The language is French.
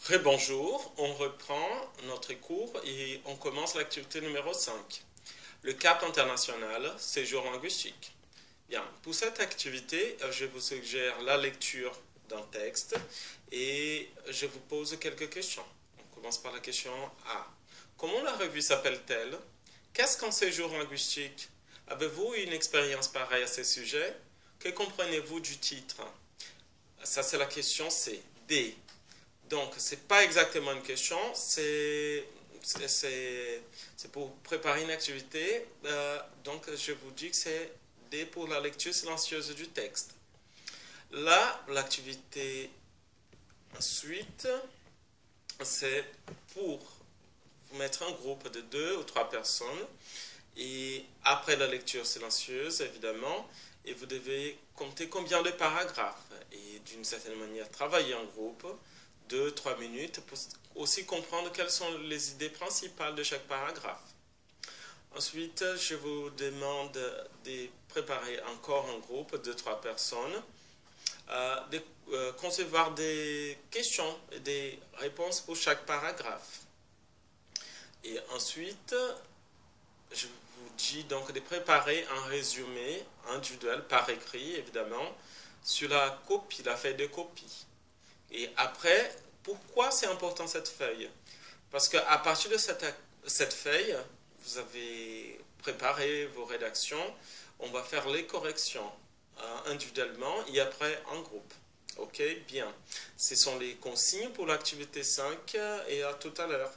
Rebonjour, on reprend notre cours et on commence l'activité numéro 5. Le cap international, séjour linguistique. Bien, pour cette activité, je vous suggère la lecture d'un texte et je vous pose quelques questions. On commence par la question A. Comment la revue s'appelle-t-elle? Qu'est-ce qu'un séjour linguistique? Avez-vous une expérience pareille à ce sujet? Que comprenez-vous du titre? Ça, c'est la question C. D. Donc, ce n'est pas exactement une question, c'est pour préparer une activité. Donc, je vous dis que c'est D pour la lecture silencieuse du texte. Là, l'activité ensuite, c'est pour mettre un groupe de 2 ou 3 personnes. Et après la lecture silencieuse, évidemment, et vous devez compter combien de paragraphes. Et d'une certaine manière, travailler en groupe. 2-3 minutes pour aussi comprendre quelles sont les idées principales de chaque paragraphe. Ensuite, je vous demande de préparer encore un groupe de 3 personnes, de concevoir des questions et des réponses pour chaque paragraphe. Et ensuite, je vous dis donc de préparer un résumé individuel par écrit, évidemment, sur la copie, la feuille de copie. Et après, pourquoi c'est important cette feuille? Parce qu'à partir de cette feuille, vous avez préparé vos rédactions, on va faire les corrections individuellement et après en groupe. Ok, bien. Ce sont les consignes pour l'activité 5 et à tout à l'heure.